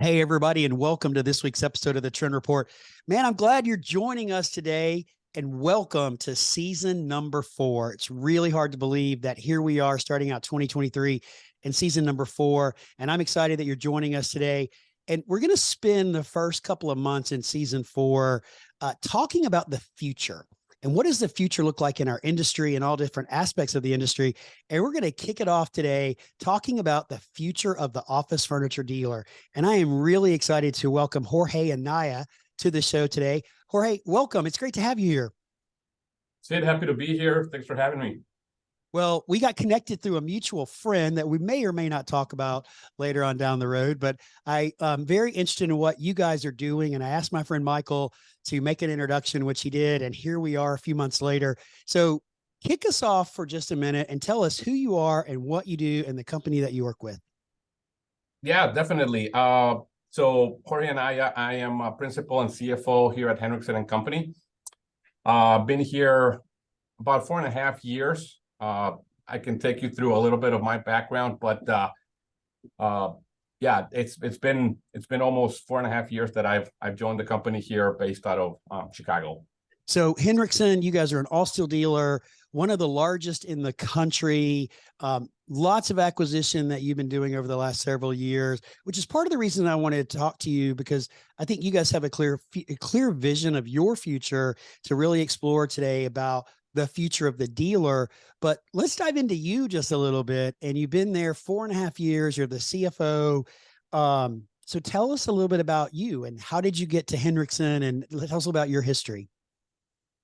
Hey, everybody, and welcome to this week's episode of the Trend Report. Man, I'm glad you're joining us today, and welcome to season number 4. It's really hard to believe that here we are starting out 2023 and season number 4. And I'm excited that you're joining us today. And we're going to spend the first couple of months in season 4 talking about the future. And what does the future look like in our industry and all different aspects of the industry? And we're going to kick it off today talking about the future of the office furniture dealer. And I am really excited to welcome Jorge and Anaya to the show today. Jorge, welcome. It's great to have you here. Sid, happy to be here. Thanks for having me. Well, we got connected through a mutual friend that we may or may not talk about later on down the road, but I'm very interested in what you guys are doing. And I asked my friend Michael to make an introduction, which he did. And here we are a few months later. So kick us off for just a minute and tell us who you are and what you do and the company that you work with. Yeah, definitely. So Jorge and I am a principal and CFO here at Henricksen and Company. Been here about 4.5 years. I can take you through a little bit of my background, but yeah, it's been almost 4.5 years that I've joined the company here, based out of Chicago. So Henricksen, you guys are an all-steel dealer, one of the largest in the country. Lots of acquisition that you've been doing over the last several years, which is part of the reason I wanted to talk to you, because I think you guys have a clear vision of your future to really explore today about the future of the dealer. But let's dive into you just a little bit. And you've been there 4.5 years. You're the CFO. So tell us a little bit about you and how did you get to Henricksen, and tell us about your history.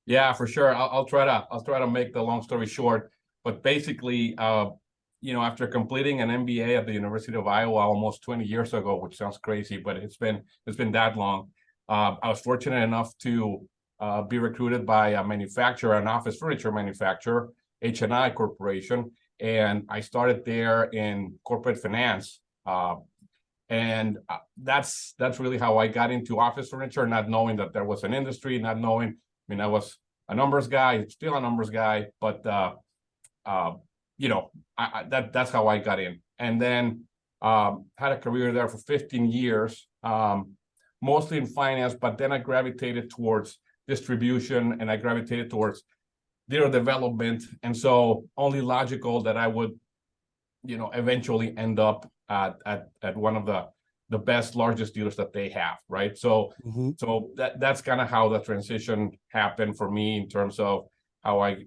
Yeah, for sure. I'll try to make the long story short. But basically, after completing an MBA at the University of Iowa almost 20 years ago, which sounds crazy, but it's been that long. I was fortunate enough to be recruited by a manufacturer, an office furniture manufacturer, H&I Corporation, and I started there in corporate finance. And that's really how I got into office furniture, not knowing that there was an industry, not knowing. I mean, I was a numbers guy, still a numbers guy, but that's how I got in. And then had a career there for 15 years, mostly in finance, but then I gravitated towards distribution and I gravitated towards dealer development. And so only logical that I would, eventually end up at one of the best, largest dealers that they have, right? So that's kind of how the transition happened for me in terms of how I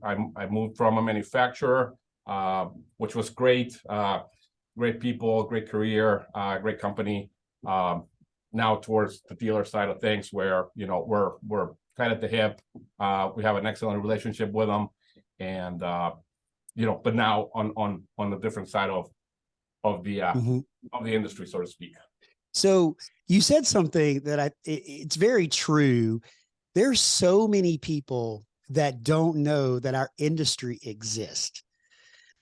moved from a manufacturer, which was great, great people, great career, great company, now towards the dealer side of things, where we're tight at the hip. We have an excellent relationship with them, and but now on the different side of the industry, so to speak. So you said something that it's very true. There's so many people that don't know that our industry exists.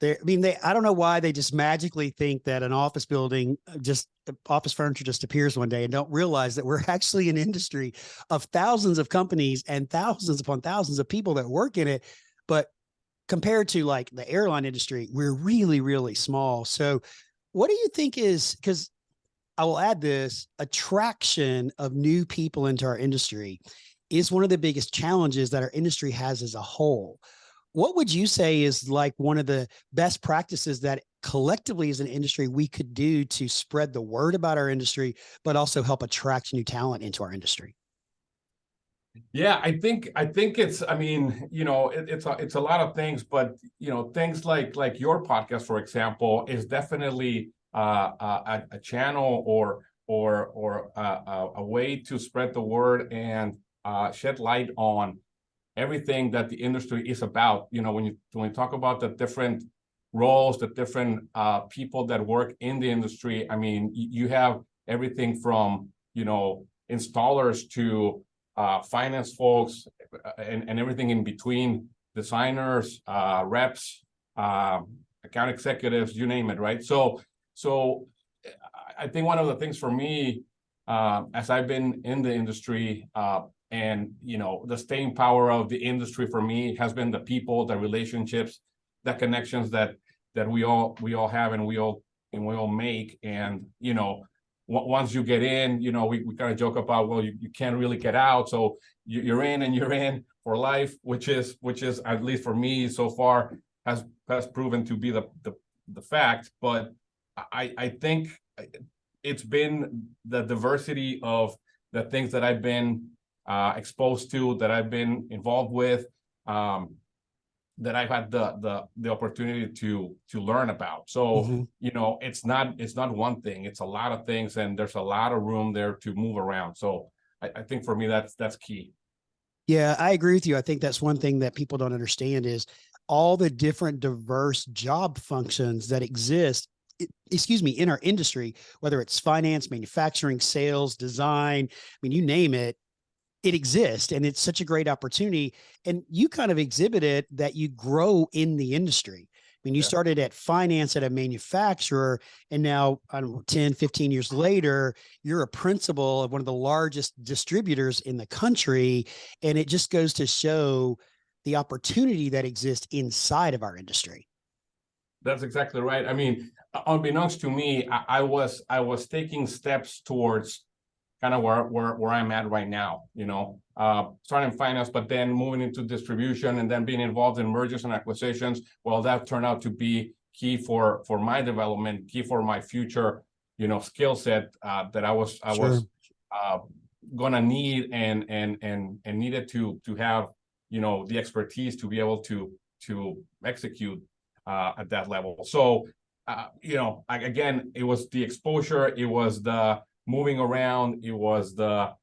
I don't know why they just magically think that an office building, just office furniture just appears one day, and don't realize that we're actually an industry of thousands of companies and thousands upon thousands of people that work in it. But compared to like the airline industry, we're really, really small. So what do you think is, because I will add this, attraction of new people into our industry is one of the biggest challenges that our industry has as a whole. What would you say is like one of the best practices that collectively as an industry we could do to spread the word about our industry, but also help attract new talent into our industry? Yeah, I think it's, it's a lot of things, but things like your podcast, for example, is definitely a channel or a way to spread the word and shed light on everything that the industry is about. When you talk about the different roles, the different people that work in the industry, I mean, you have everything from installers to finance folks and everything in between, designers, reps, account executives, you name it, right? So I think one of the things for me, as I've been in the industry, and the staying power of the industry for me has been the people, the relationships, the connections that we all have and we all make. And once you get in, we kind of joke about, well, you can't really get out. So you're in and you're in for life, which is at least for me so far has proven to be the fact. But I think it's been the diversity of the things that I've been exposed to, that I've been involved with, that I've had the opportunity to learn about. So it's not one thing; it's a lot of things, and there's a lot of room there to move around. So I think for me that's key. Yeah, I agree with you. I think that's one thing that people don't understand is all the different diverse job functions that exist, in our industry, whether it's finance, manufacturing, sales, design, I mean, you name it, it exists, and it's such a great opportunity. And you kind of exhibited that you grow in the industry. I mean, you started at finance at a manufacturer, and now, I don't know, 10, 15 years later, you're a principal of one of the largest distributors in the country. And it just goes to show the opportunity that exists inside of our industry. That's exactly right. I mean, unbeknownst to me, I was taking steps towards kind of where I'm at right now, starting finance, but then moving into distribution and then being involved in mergers and acquisitions. Well, that turned out to be key for my development, key for my future, skill set that I was gonna need and needed to have, the expertise to be able to execute at that level. So, again, it was the exposure, it was the moving around, it was the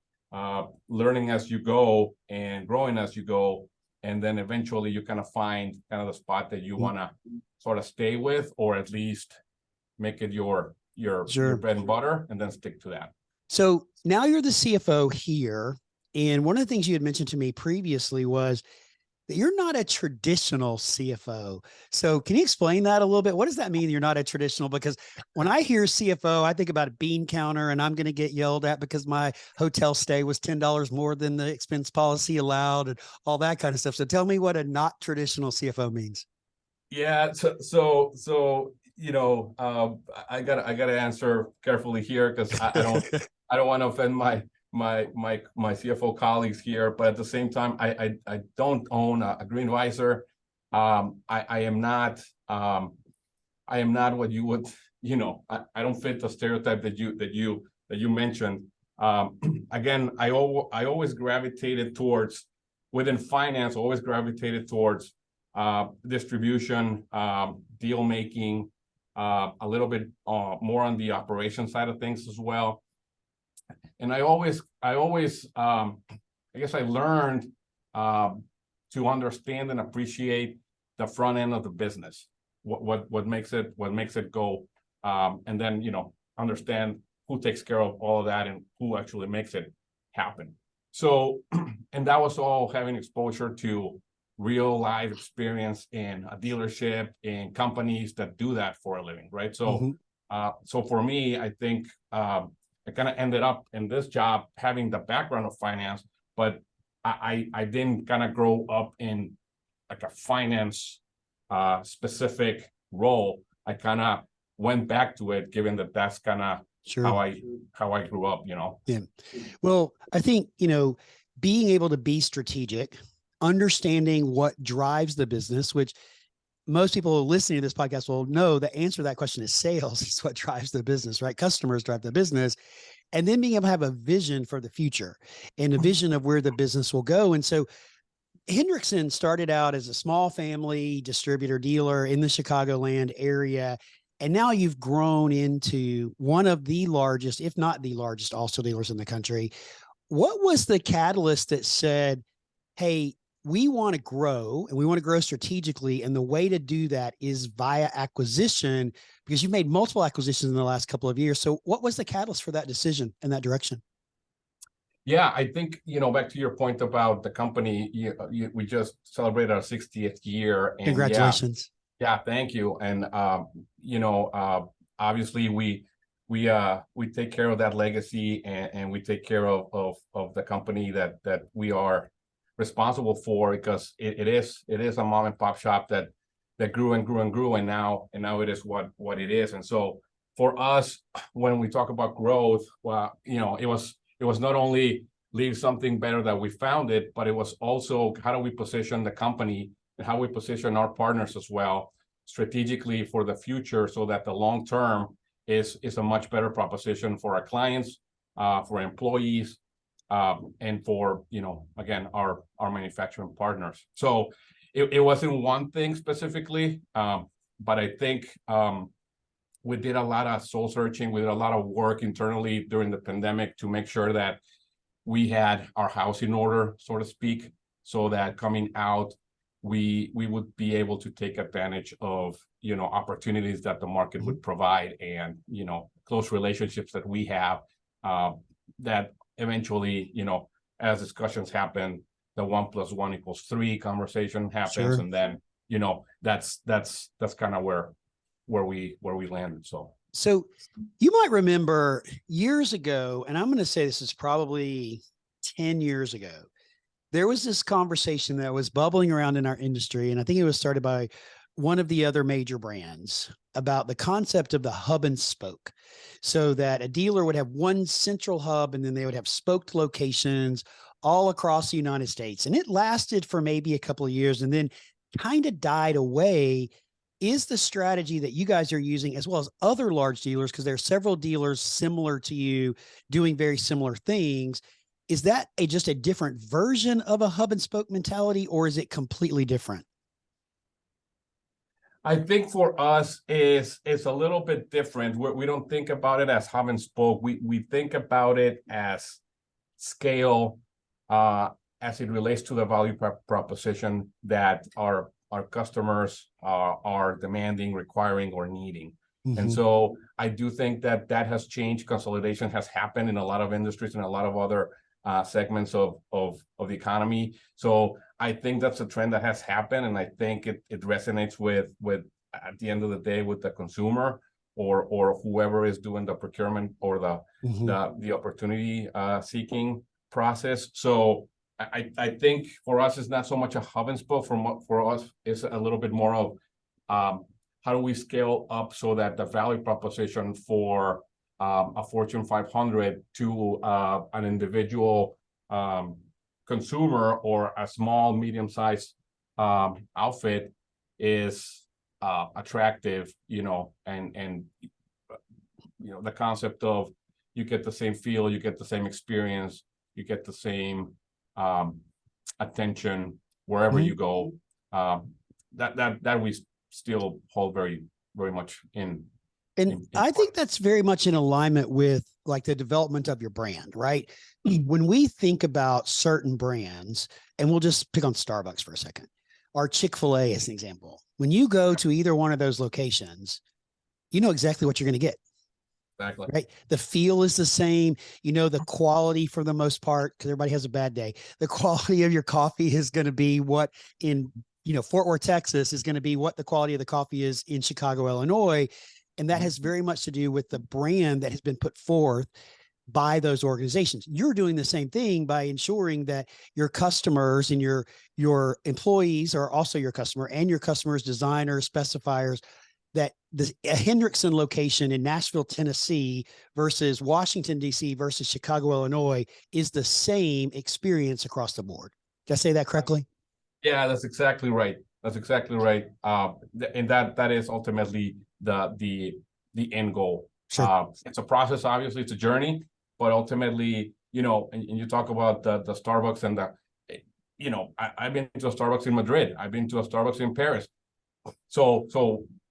learning as you go and growing as you go, and then eventually you kind of find kind of the spot that you want to sort of stay with, or at least make it your bread and butter, and then stick to that. So now you're the CFO here, and one of the things you had mentioned to me previously was that you're not a traditional CFO. So can you explain that a little bit? What does that mean, you're not a traditional? Because when I hear CFO, I think about a bean counter, and I'm going to get yelled at because my hotel stay was $10 more than the expense policy allowed and all that kind of stuff. So tell me what a not traditional CFO means. Yeah. So I gotta answer carefully here, because I don't want to offend my CFO colleagues here, but at the same time, I don't own a green visor. I am not what you would, I don't fit the stereotype that you mentioned. Again, I always gravitated towards, within finance, always gravitated towards distribution, deal making, a little bit more on the operation side of things as well. And I guess I learned to understand and appreciate the front end of the business, what makes it go, and then understand who takes care of all of that and who actually makes it happen. So, and that was all having exposure to real life experience in a dealership, in companies that do that for a living, right? So, so for me, I think I kind of ended up in this job having the background of finance, but I didn't kind of grow up in like a finance specific role. I kind of went back to it, given that that's kind of how I grew up, Yeah. Well, I think, being able to be strategic, understanding what drives the business, which most people listening to this podcast will know the answer to that question is sales is what drives the business, right? Customers drive the business. And then being able to have a vision for the future and a vision of where the business will go. And so Henricksen started out as a small family distributor dealer in the Chicagoland area. And now you've grown into one of the largest, if not the largest, also dealers in the country. What was the catalyst that said, hey, we want to grow, and we want to grow strategically, and the way to do that is via acquisition, because you've made multiple acquisitions in the last couple of years. So what was the catalyst for that decision in that direction? Yeah, I think, back to your point about the company, we just celebrated our 60th year. And congratulations. Yeah, thank you. And, obviously we take care of that legacy, and we take care of the company that we are responsible for, because it is a mom and pop shop that grew and grew and grew, and now it is what it is. And so for us, when we talk about growth, well, it was not only leave something better that we found it, but it was also how do we position the company and how we position our partners as well strategically for the future, so that the long term is a much better proposition for our clients, for employees, and for again our manufacturing partners. So it wasn't one thing specifically, but I think we did a lot of soul searching. We did a lot of work internally during the pandemic to make sure that we had our house in order, so to speak, so that coming out, we would be able to take advantage of opportunities that the market would provide, and close relationships that we have, that eventually, as discussions happen, the 1 + 1 = 3 conversation happens. Sure. And then that's kind of where we landed. So you might remember years ago, and I'm going to say this is probably 10 years ago, there was this conversation that was bubbling around in our industry, and I think it was started by one of the other major brands, about the concept of the hub and spoke, so that a dealer would have one central hub and then they would have spoked locations all across the United States. And it lasted for maybe a couple of years and then kind of died away. Is the strategy that you guys are using, as well as other large dealers, because there are several dealers similar to you doing very similar things, is that just a different version of a hub and spoke mentality, or is it completely different? I think for us it's a little bit different. We don't think about it as hub and spoke. We think about it as scale, as it relates to the value proposition that our customers are demanding, requiring, or needing. And so I do think that has changed. Consolidation has happened in a lot of industries and a lot of other segments of the economy. So I think that's a trend that has happened, and I think it resonates with at the end of the day with the consumer, or whoever is doing the procurement or the opportunity seeking process. So I think for us it's not so much a hub and spoke. For us it's a little bit more of how do we scale up so that the value proposition for a Fortune 500 to an individual consumer or a small, medium-sized outfit is attractive, and the concept of you get the same feel, you get the same experience, you get the same attention wherever you go. That we still hold very, very much in. And I think that's very much in alignment with like the development of your brand, right? When we think about certain brands, and we'll just pick on Starbucks for a second, or Chick-fil-A as an example. When you go to either one of those locations, you know exactly what you're going to get. Exactly. Right. The feel is the same, the quality for the most part, because everybody has a bad day. The quality of your coffee is going to be what in, Fort Worth, Texas is going to be what the quality of the coffee is in Chicago, Illinois. And that has very much to do with the brand that has been put forth by those organizations. You're doing the same thing by ensuring that your customers and your employees are also your customer, and your customers, designers, specifiers, that a Henricksen location in Nashville, Tennessee versus Washington, D.C. versus Chicago, Illinois is the same experience across the board. Did I say that correctly? Yeah, that's exactly right. That's exactly right. And that is ultimately the end goal. Sure. It's a process, obviously, it's a journey, but ultimately, and you talk about the Starbucks and I've been to a Starbucks in Madrid. I've been to a Starbucks in Paris. So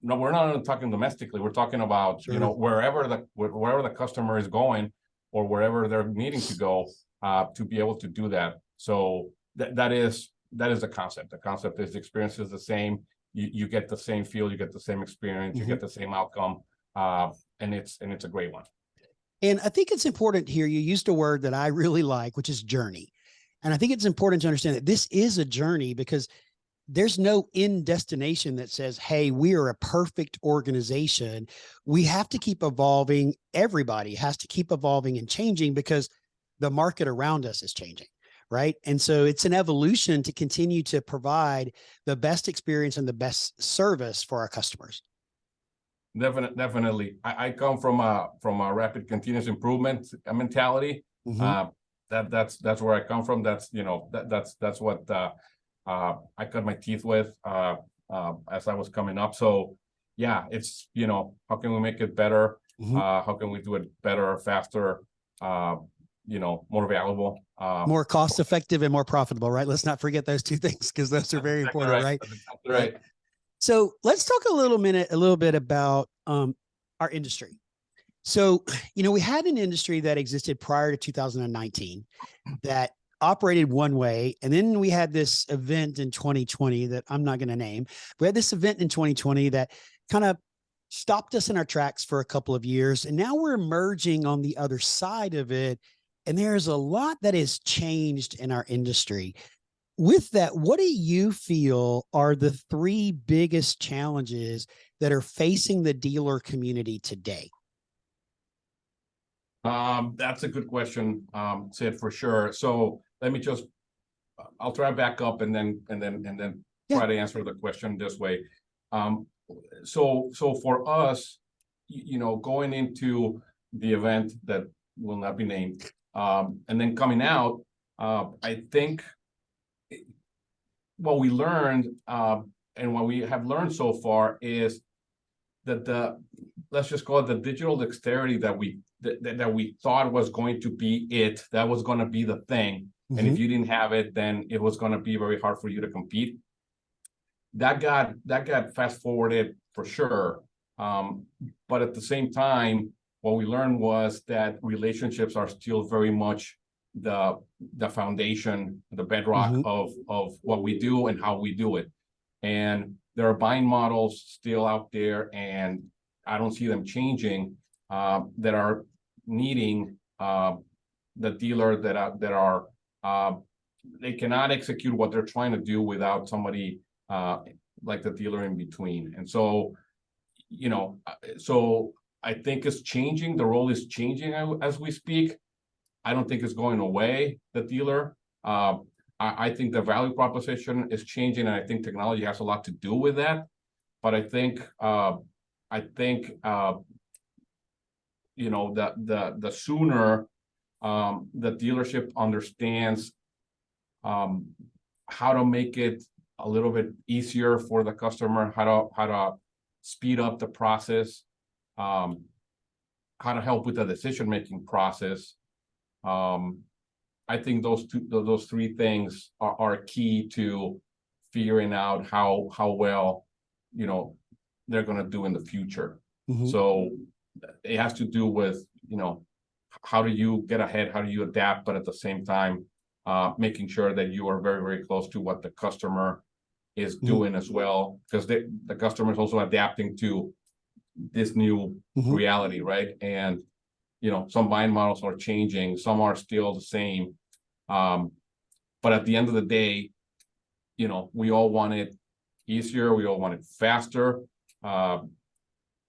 no, we're not talking domestically. We're talking about, Sure. wherever the customer is going or wherever they're needing to go, to be able to do that. So that is the concept. The concept is the experience is the same. You get the same feel, you get the same experience, you get the same outcome, and it's a great one. And I think it's important here. You used a word that I really like, which is journey. And I think it's important to understand that this is a journey, because there's no end destination that says, hey, we are a perfect organization. We have to keep evolving. Everybody has to keep evolving and changing because the market around us is changing. Right. And so it's an evolution to continue to provide the best experience and the best service for our customers. Definitely. I come from a rapid continuous improvement mentality. Mhm. That's where I come from. That's that's what I cut my teeth with as I was coming up. So yeah, it's how can we make it better? Mhm. How can we do it better, faster? More valuable. More cost effective and more profitable, right? Let's not forget those two things because those are That's very exactly important, right. right? That's exactly Right. right. So let's talk a little bit about our industry. So, we had an industry that existed prior to 2019 that operated one way. And then we had this event in 2020 that I'm not going to name. We had this event in 2020 that kind of stopped us in our tracks for a couple of years. And now we're emerging on the other side of it. And there's a lot that has changed in our industry. With that, what do you feel are the three biggest challenges that are facing the dealer community today? That's a good question, Sid, for sure. So let me just, I'll try back up and then Yeah. try to answer the question this way. Um, so for us, going into the event that will not be named, and then coming out, I think what we learned, and what we have learned so far is that let's just call it the digital dexterity that we thought was going to be it, that was going to be the thing. And if Mm-hmm. you didn't have it, then it was going to be very hard for you to compete. That got fast forwarded for sure. But at the same time, what we learned was that relationships are still very much the foundation, the bedrock Mm-hmm. of what we do and how we do it. And there are buying models still out there, and I don't see them changing, that are needing the dealer that are they cannot execute what they're trying to do without somebody like the dealer in between. And so, so I think it's changing. The role is changing as we speak. I don't think it's going away, the dealer. I think the value proposition is changing, and I think technology has a lot to do with that. But I think the sooner the dealership understands how to make it a little bit easier for the customer, how to speed up the process, um, how to help with the decision-making process. I think those three things are key to figuring out how well, they're going to do in the future. Mm-hmm. So it has to do with, how do you get ahead? How do you adapt? But at the same time, making sure that you are very, very close to what the customer is doing as well, because the customer is also adapting to this new Mm-hmm. reality, right? And some buying models are changing, some are still the same. But at the end of the day, we all want it easier, we all want it faster,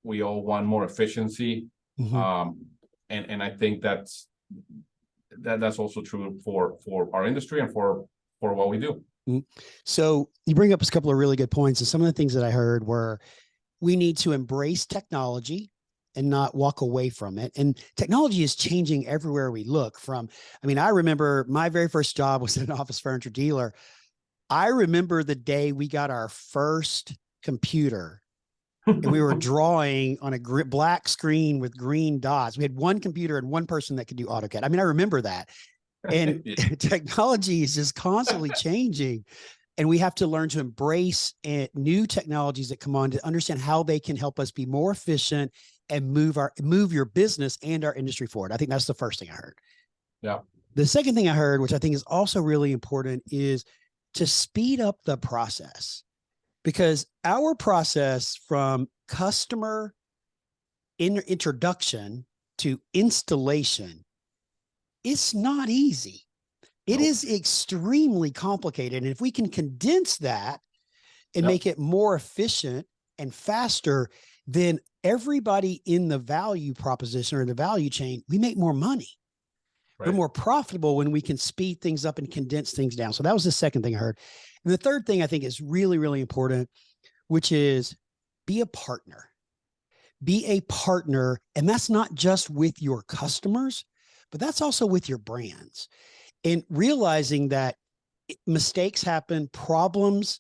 we all want more efficiency. Mm-hmm. And I think that's also true for our industry and for what we do. So you bring up a couple of really good points. And some of the things that I heard were we need to embrace technology and not walk away from it. And technology is changing everywhere we look from. I mean, I remember my very first job was at an office furniture dealer. I remember the day we got our first computer and we were drawing on a black screen with green dots. We had one computer and one person that could do AutoCAD. I mean, I remember that. And technology is just constantly changing. And we have to learn to embrace new technologies that come on to understand how they can help us be more efficient and move your business and our industry forward. I think that's the first thing I heard. Yeah. The second thing I heard, which I think is also really important, is to speed up the process, because our process from customer introduction to installation, it's not easy. It Nope. is extremely complicated. And if we can condense that and Yep. make it more efficient and faster, then everybody in the value proposition or the value chain, we make more money. Right. We're more profitable when we can speed things up and condense things down. So that was the second thing I heard. And the third thing I think is really, really important, which is be a partner. be a partner. And that's not just with your customers, but that's also with your brands. And realizing that mistakes happen, problems,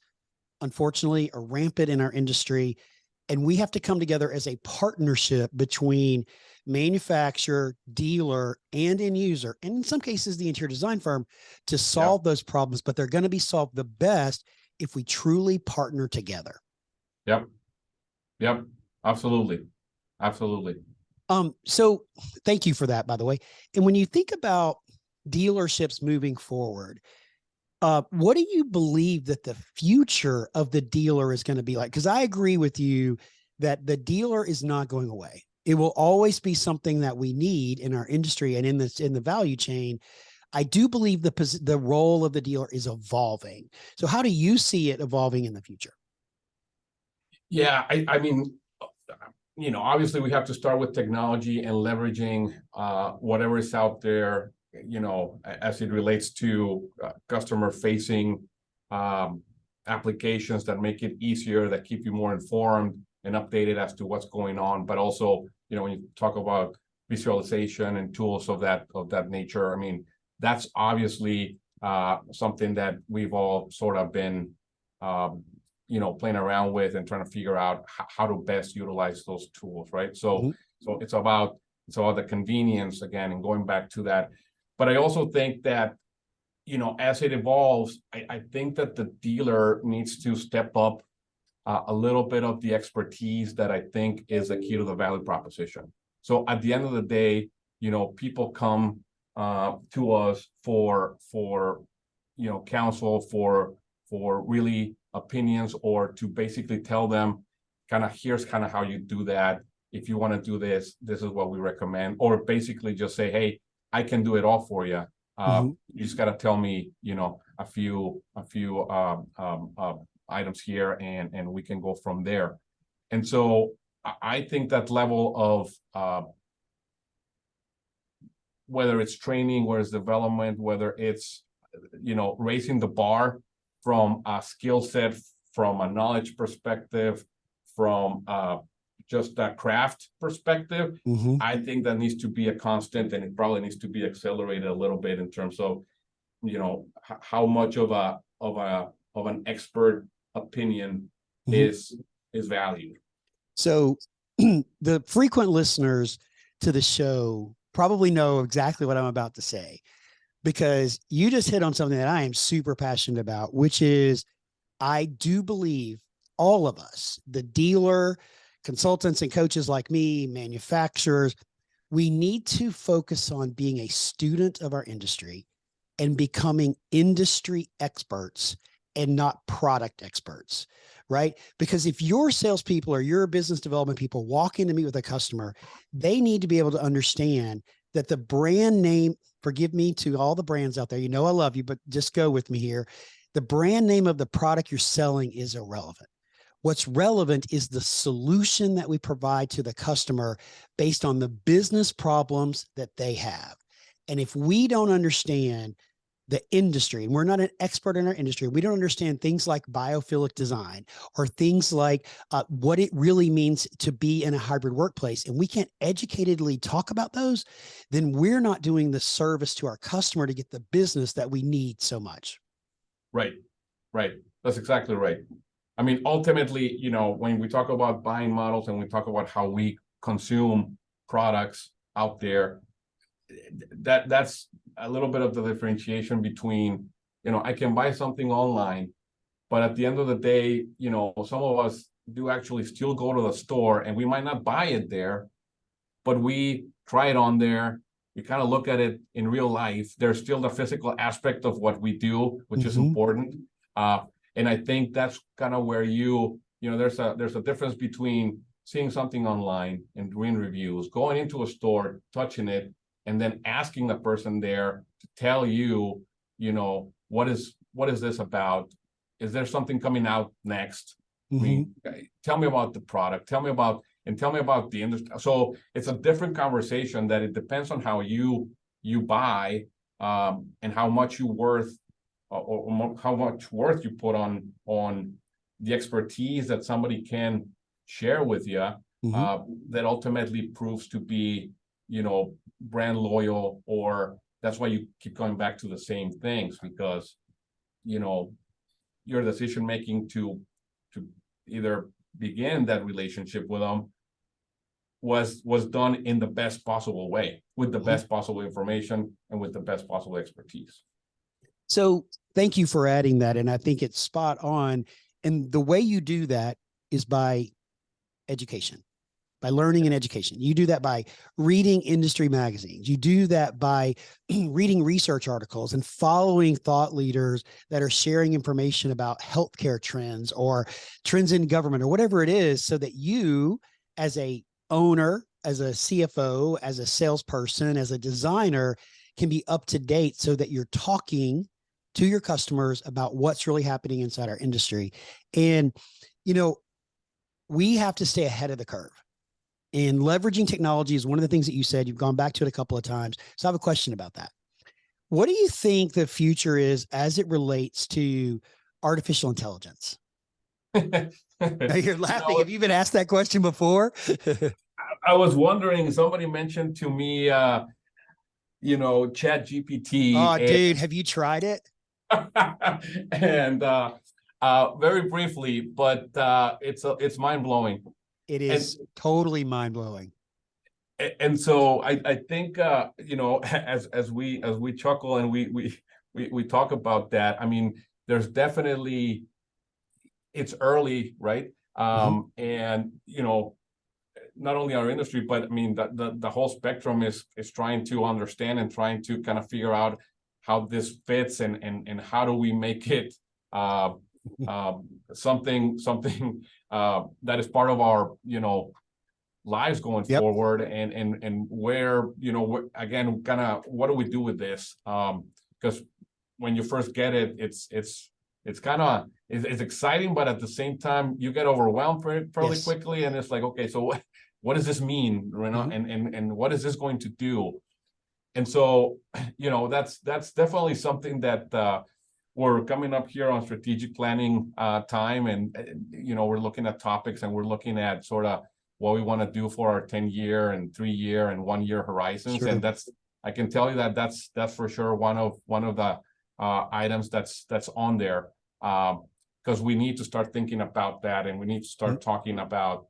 unfortunately, are rampant in our industry. And we have to come together as a partnership between manufacturer, dealer, and end user, and in some cases, the interior design firm, to solve those problems. But they're going to be solved the best if we truly partner together. Yep. Yep. Absolutely. Absolutely. So thank you for that, by the way. And when you think about dealerships moving forward, what do you believe that the future of the dealer is going to be like? Because I agree with you that the dealer is not going away. It will always be something that we need in our industry and in the value chain. I do believe the role of the dealer is evolving. So how do you see it evolving in the future? Yeah, I mean, obviously we have to start with technology and leveraging whatever is out there, as it relates to customer facing applications that make it easier, that keep you more informed and updated as to what's going on. But also, when you talk about visualization and tools of that nature, I mean, that's obviously something that we've all sort of been playing around with and trying to figure out how to best utilize those tools, right? So it's about the convenience again, and going back to that. But I also think that, as it evolves, I think that the dealer needs to step up a little bit of the expertise that I think is the key to the value proposition. So at the end of the day, people come to us for counsel, for really opinions, or to basically tell them here's how you do that. If you want to do this, this is what we recommend. Or basically just say, hey, I can do it all for you. You just got to tell me, a few items here, and we can go from there. And so I think that level of whether it's training, whether it's development, whether it's raising the bar from a skill set, from a knowledge perspective, from just a craft perspective, I think that needs to be a constant, and it probably needs to be accelerated a little bit in terms of, how much of an expert opinion is valued. So the frequent listeners to the show probably know exactly what I'm about to say, because you just hit on something that I am super passionate about, which is I do believe all of us, the dealer, consultants and coaches like me, manufacturers, we need to focus on being a student of our industry and becoming industry experts and not product experts, right? Because if your salespeople or your business development people walk in to meet with a customer, they need to be able to understand that the brand name, forgive me to all the brands out there, I love you, but just go with me here. The brand name of the product you're selling is irrelevant. What's relevant is the solution that we provide to the customer based on the business problems that they have. And if we don't understand the industry, and we're not an expert in our industry, we don't understand things like biophilic design or things like what it really means to be in a hybrid workplace, and we can't educatedly talk about those, then we're not doing the service to our customer to get the business that we need so much. Right. That's exactly right. I mean, ultimately, when we talk about buying models and we talk about how we consume products out there, that's a little bit of the differentiation between, I can buy something online, but at the end of the day, some of us do actually still go to the store, and we might not buy it there, but we try it on there. We kind of look at it in real life. There's still the physical aspect of what we do, which is important. And I think that's kind of where there's a difference between seeing something online and doing reviews, going into a store, touching it, and then asking the person there to tell you, what is this about? Is there something coming out next? I mean, tell me about the product. Tell me about the industry. So it's a different conversation, that it depends on how you buy, and how much you worth, or how much worth you put on the expertise that somebody can share with you. Mhm. that ultimately proves to be, brand loyal, or that's why you keep going back to the same things, because, your decision making to either begin that relationship with them was done in the best possible way, with the Mhm. best possible information and with the best possible expertise. So thank you for adding that. And I think it's spot on. And the way you do that is by education, by learning and education. You do that by reading industry magazines. You do that by reading research articles and following thought leaders that are sharing information about healthcare trends or trends in government or whatever it is, so that you, as a owner, as a CFO, as a salesperson, as a designer, can be up to date so that you're talking to your customers about what's really happening inside our industry. And, we have to stay ahead of the curve. And leveraging technology is one of the things that you said. You've gone back to it a couple of times. So I have a question about that. What do you think the future is as it relates to artificial intelligence? Now you're laughing. Have you been asked that question before? I was wondering, somebody mentioned to me, ChatGPT, Oh, dude, have you tried it? and very briefly, but it's mind blowing. It And is totally mind blowing. and so I think as we chuckle and we talk about that. I mean, there's definitely, it's early, right? Mm-hmm. And not only our industry, but I mean the whole spectrum is trying to understand and trying to kind of figure out how this fits, and how do we make it something that is part of our lives going Yep. forward, and where again, kind of, what do we do with this? Because when you first get it, it's kind of, it's exciting, but at the same time you get overwhelmed fairly Yes. quickly, and it's like, okay, so what does this mean, Mm-hmm. and what is this going to do? And so that's definitely something that we're coming up here on strategic planning time, and we're looking at topics, and we're looking at sort of what we want to do for our 10-year and 3-year and 1-year horizons. Sure. And I can tell you that's for sure one of the items that's on there, because we need to start thinking about that, and we need to start Mm-hmm. talking about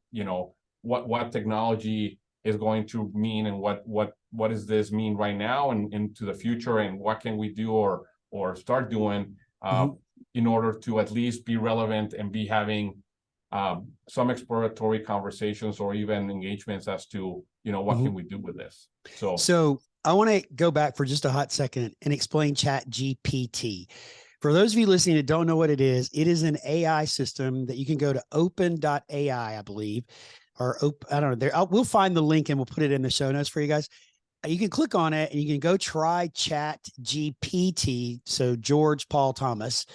what technology is going to mean, and what does this mean right now and into the future, and what can we do or start doing Mm-hmm. in order to at least be relevant and be having some exploratory conversations or even engagements as to what Mm-hmm. can we do with this. So I want to go back for just a hot second and explain ChatGPT. For those of you listening that don't know what it is an AI system that you can go to open.ai, I believe, or I don't know. We'll find the link and we'll put it in the show notes for you guys. You can click on it and you can go try ChatGPT. So George Paul Thomas.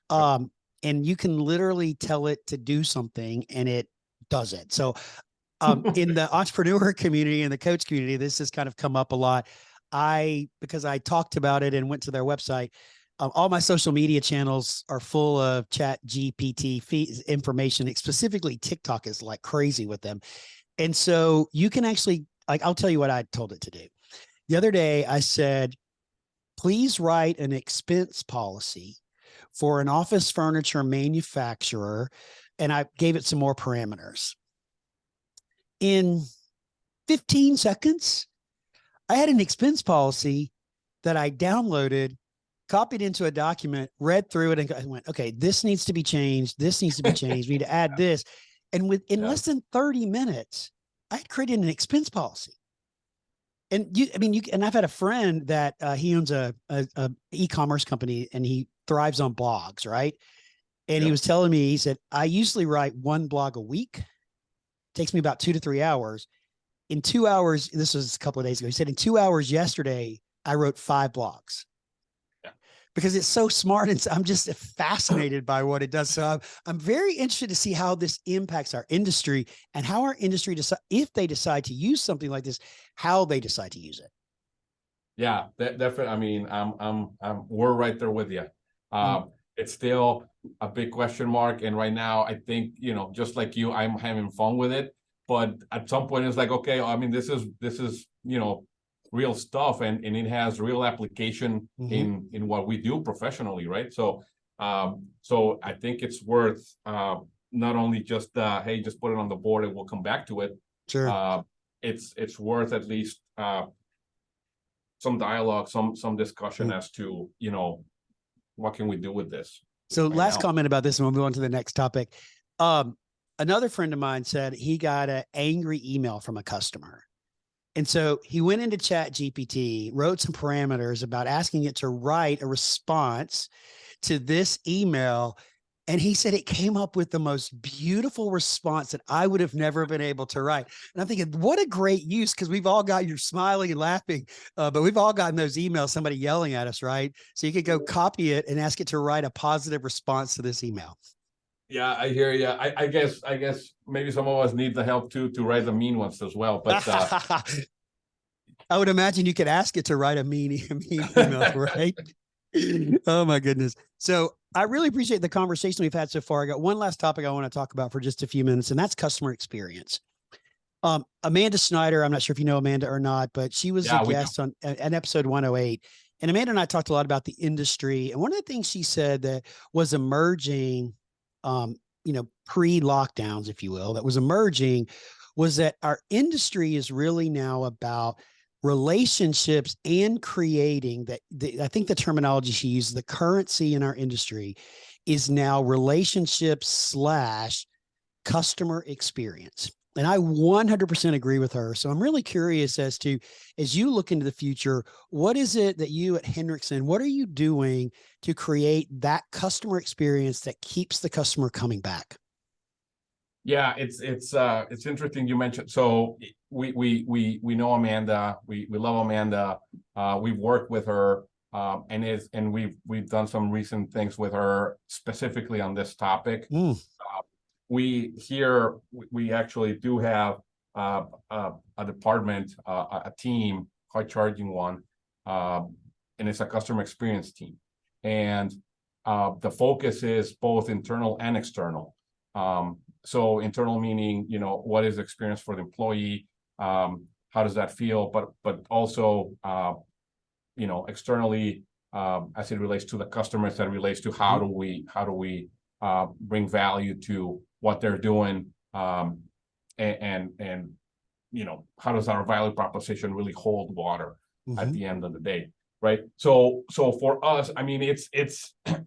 And you can literally tell it to do something and it does it. So in the entrepreneur community and the coach community, this has kind of come up a lot. Because I talked about it and went to their website, all my social media channels are full of ChatGPT information. Specifically, TikTok is like crazy with them. And so you can actually, I'll tell you what I told it to do. The other day, I said, please write an expense policy for an office furniture manufacturer. And I gave it some more parameters. In 15 seconds, I had an expense policy that I downloaded, copied into a document, read through it, and I went, okay, this needs to be changed. This needs to be changed. We need to add this. And within less than 30 minutes, I had created an expense policy. And and I've had a friend that he owns a e-commerce company and he thrives on blogs, right? And he was telling me, he said, I usually write one blog a week. It takes me about 2 to 3 hours. In 2 hours, this was a couple of days ago, he said, in 2 hours yesterday, I wrote 5 blogs. Because it's so smart, and I'm just fascinated by what it does. So I'm very interested to see how this impacts our industry and how our industry decide, if they decide to use something like this, how they decide to use it. Yeah, definitely. I mean, we're right there with you. It's still a big question mark, and right now, I think just like you, I'm having fun with it. but at some point it's like, okay, I mean, this is, real stuff, and it has real application in what we do professionally, right? So I think it's worth not only just hey, just put it on the board and we'll come back to it. Sure. It's worth at least some dialogue, some discussion as to, what can we do with this. So right last now. comment about this, and we'll move on to the next topic. Another friend of mine said he got an angry email from a customer. And so he went into ChatGPT, wrote some parameters about asking it to write a response to this email. And he said it came up with the most beautiful response that I would have never been able to write. And I'm thinking, what a great use, because we've all got, you're smiling and laughing, but we've all gotten those emails, somebody yelling at us, right? So you could go copy it and ask it to write a positive response to this email. Yeah, I hear you. I guess maybe some of us need the help too to write the mean ones as well. But I would imagine you could ask it to write a mean email, right? Oh my goodness. So I really appreciate the conversation we've had so far. I got one last topic I want to talk about for just a few minutes, and that's customer experience. Amanda Snyder, I'm not sure if you know Amanda or not, but she was a guest on an episode 108. And Amanda and I talked a lot about the industry. And one of the things she said that was emerging, pre-lockdowns, if you will, that was emerging was that our industry is really now about relationships and creating that. I think the terminology she used, the currency in our industry is now relationships / customer experience. And I 100% agree with her. So I'm really curious as to, as you look into the future, what is it that you at Henricksen, what are you doing to create that customer experience that keeps the customer coming back? Yeah, it's interesting you mentioned. So we know Amanda. We love Amanda. We've worked with her, and we've done some recent things with her specifically on this topic. We actually do have a department, a team, high charging one, and it's a customer experience team. And the focus is both internal and external. So internal meaning, what is the experience for the employee? How does that feel? But also, externally, as it relates to the customers, that relates to how do we bring value to what they're doing, and how does our value proposition really hold water at the end of the day, right? So for us, I mean, it's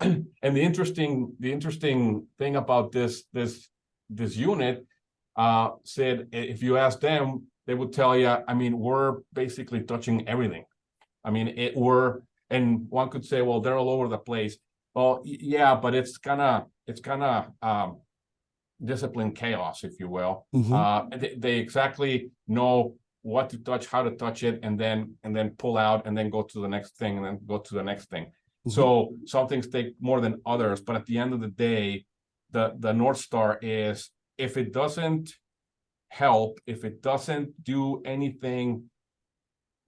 and the interesting thing about this unit, said if you ask them, they would tell you, I mean, we're basically touching everything. I mean, and one could say, well, they're all over the place. Well, yeah, but it's kind of discipline chaos, if you will. They exactly know what to touch, how to touch it, and then pull out, and then go to the next thing, and then go to the next thing. So some things take more than others, but at the end of the day, the North Star is, if it doesn't help, if it doesn't do anything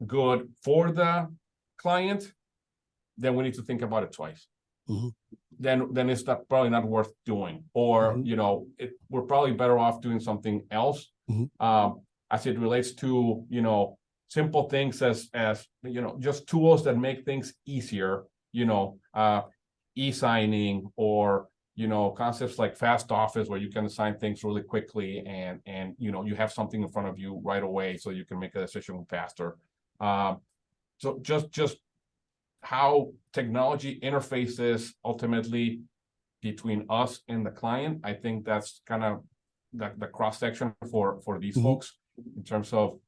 good for the client, then we need to think about it twice. Then it's probably not worth doing, or we're probably better off doing something else. As it relates to simple things as just tools that make things easier, e-signing, or concepts like fast office, where you can assign things really quickly, and you have something in front of you right away, so you can make a decision faster. So just how technology interfaces ultimately between us and the client, I think that's kind of the cross section for these folks, in terms of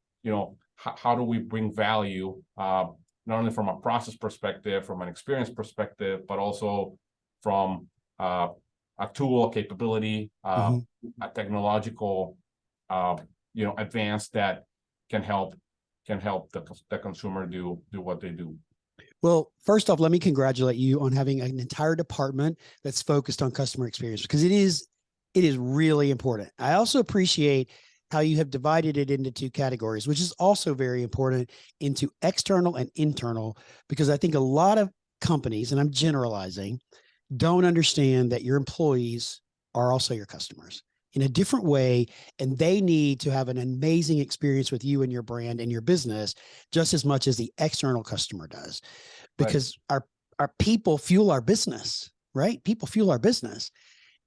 how do we bring value, not only from a process perspective, from an experience perspective, but also from a tool capability, a technological advance that can help the consumer do what they do. Well, first off, let me congratulate you on having an entire department that's focused on customer experience, because it is really important. I also appreciate how you have divided it into two categories, which is also very important, into external and internal, because I think a lot of companies, and I'm generalizing, don't understand that your employees are also your customers. in a different way, and they need to have an amazing experience with you and your brand and your business just as much as the external customer does, because our people fuel our business, right? People fuel our business.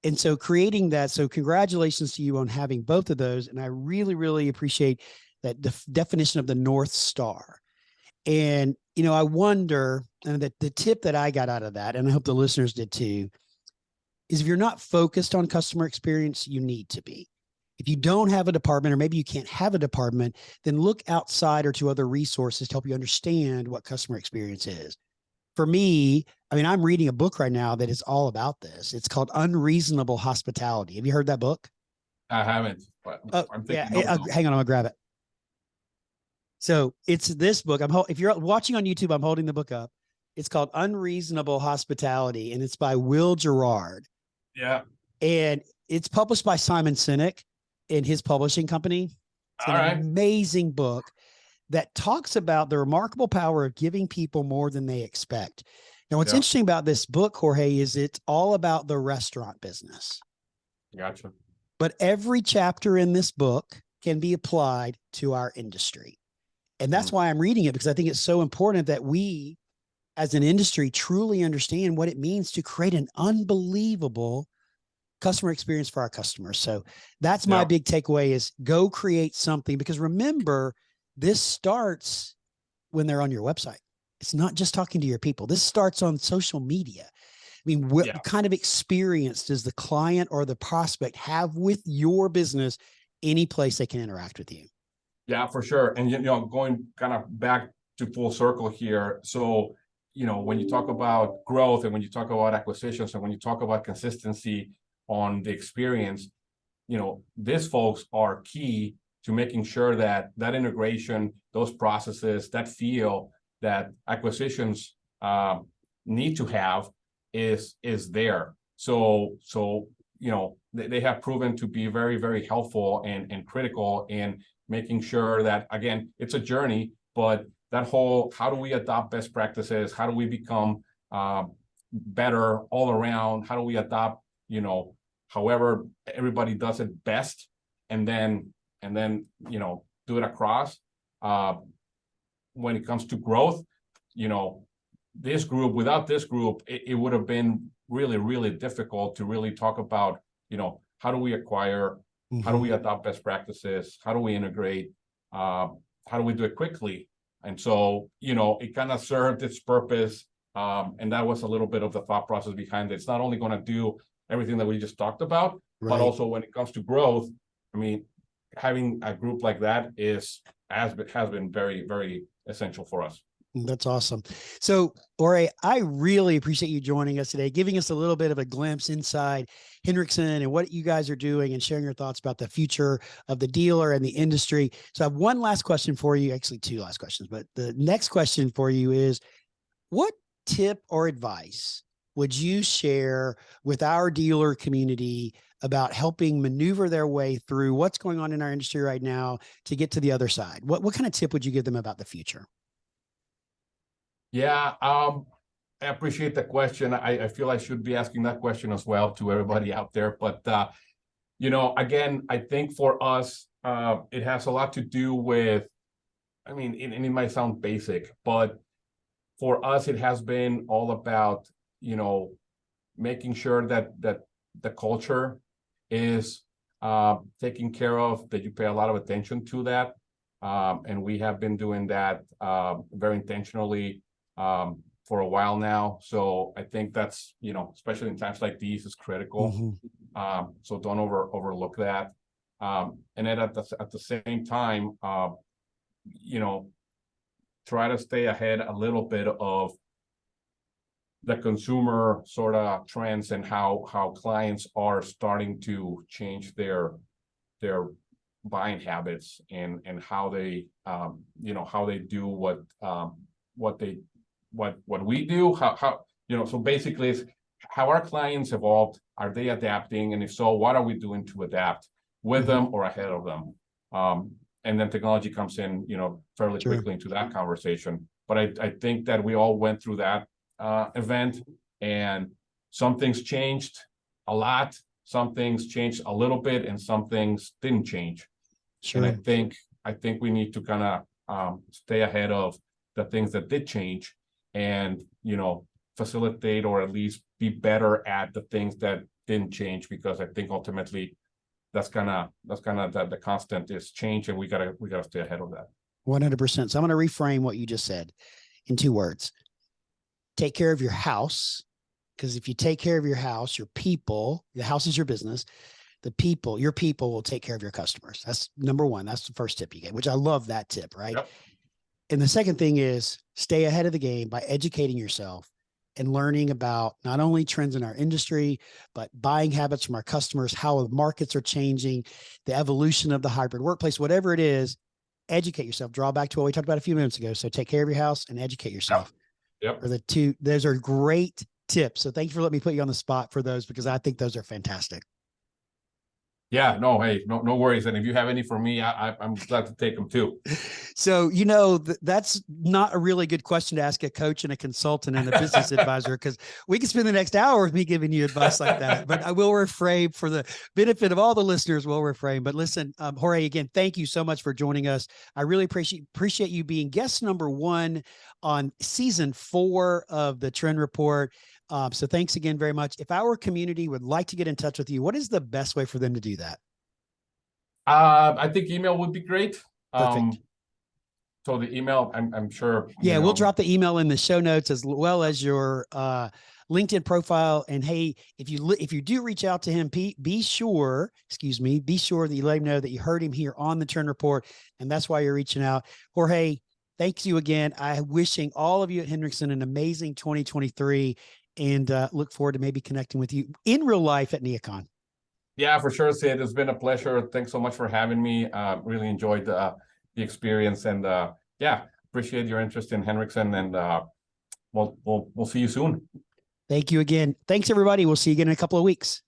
And so creating that, so congratulations to you on having both of those. And I really, really appreciate that definition of the North Star. And, I wonder, and the tip that I got out of that, and I hope the listeners did too, is if you're not focused on customer experience, you need to be. If you don't have a department, or maybe you can't have a department, then look outside or to other resources to help you understand what customer experience is. For me, I'm reading a book right now that is all about this. It's called Unreasonable Hospitality. Have you heard that book? I haven't, but I'm Yeah. thinking Hang on, I'm gonna grab it. So it's this book. If you're watching on YouTube, I'm holding the book up. It's called Unreasonable Hospitality, and it's by Will Gerard. Yeah. And it's published by Simon Sinek in his publishing company. It's an amazing book that talks about the remarkable power of giving people more than they expect. Now, what's interesting about this book, Jorge, is it's all about the restaurant business. Gotcha. But every chapter in this book can be applied to our industry. And that's why I'm reading it, because I think it's so important that we, as an industry, truly understand what it means to create an unbelievable customer experience for our customers. So that's my big takeaway, is go create something, because remember, this starts when they're on your website. It's not just talking to your people. This starts on social media. What kind of experience does the client or the prospect have with your business any place they can interact with you? Yeah, for sure. And, going kind of back to full circle here. So, when you talk about growth, and when you talk about acquisitions, and when you talk about consistency on the experience, these folks are key to making sure that that integration, those processes, that feel that acquisitions need to have is there. So they have proven to be very, very helpful and critical in making sure that, again, it's a journey, but that whole, how do we adopt best practices? How do we become better all around? How do we adopt, however everybody does it best, and then do it across. When it comes to growth, this group, without this group, it would have been really, really difficult to really talk about, how do we acquire, how do we adopt best practices, how do we integrate, how do we do it quickly? And so, it kind of served its purpose. And that was a little bit of the thought process behind it. It's not only going to do everything that we just talked about, but also when it comes to growth, having a group like that has been very, very essential for us. That's awesome. So, Jorge, I really appreciate you joining us today, giving us a little bit of a glimpse inside Henricksen and what you guys are doing, and sharing your thoughts about the future of the dealer and the industry. So I have one last question for you, actually two last questions, but the next question for you is, what tip or advice would you share with our dealer community about helping maneuver their way through what's going on in our industry right now to get to the other side? What kind of tip would you give them about the future? Yeah, I appreciate the question. I feel I should be asking that question as well to everybody out there. But, again, I think for us, it has a lot to do with, it might sound basic, but for us, it has been all about, making sure that the culture is taken care of, that you pay a lot of attention to that. And we have been doing that very intentionally for a while now. So I think that's, especially in times like these, is critical. So don't overlook that. And then at the same time, try to stay ahead a little bit of the consumer sort of trends, and how clients are starting to change their buying habits, and how they how they do what we do, how so basically it's how our clients evolved. Are they adapting? And if so, what are we doing to adapt with them or ahead of them? And then technology comes in, fairly quickly into that conversation. But I think that we all went through that event, and some things changed a lot, some things changed a little bit and some things didn't change. Sure. And I think we need to kind of stay ahead of the things that did change and, you know, facilitate or at least be better at the things that didn't change, because I think ultimately that's kind of the constant is change, and we gotta stay ahead of that. 100%. So I'm going to reframe what you just said in 2 words. Take care of your house, because if you take care of your house, your people, the house is your business. Your people will take care of your customers. That's number 1. That's the first tip you get, which I love that tip, right? Yep. And the second thing is stay ahead of the game by educating yourself and learning about not only trends in our industry, but buying habits from our customers, how the markets are changing, the evolution of the hybrid workplace, whatever it is. Educate yourself. Draw back to what we talked about a few minutes ago. So take care of your house and educate yourself. Yep. Are the 2. Those are great tips. So thank you for letting me put you on the spot for those, because I think those are fantastic. Yeah, no, hey, no worries. And if you have any for me, I'm glad to take them too. So, you know, that's not a really good question to ask a coach and a consultant and a business advisor, because we can spend the next hour with me giving you advice like that. But I will refrain, for the benefit of all the listeners, will refrain. But listen, Jorge, again, thank you so much for joining us. I really appreciate you being guest number 1 on season 4 of the Trend Report. So thanks again very much. If our community would like to get in touch with you, what is the best way for them to do that? I think email would be great. Perfect. So the email, I'm sure. Yeah, we'll drop the email in the show notes, as well as your LinkedIn profile. And hey, if you do reach out to him, Pete, be sure that you let him know that you heard him here on the Trend Report, and that's why you're reaching out. Jorge, thanks you again. I'm wishing all of you at Henricksen an amazing 2023, and look forward to maybe connecting with you in real life at NeoCon. Yeah, for sure, Sid. It's been a pleasure. Thanks so much for having me. Really enjoyed the experience, and yeah, appreciate your interest in Henricksen, and we'll see you soon. Thank you again. Thanks, everybody. We'll see you again in a couple of weeks.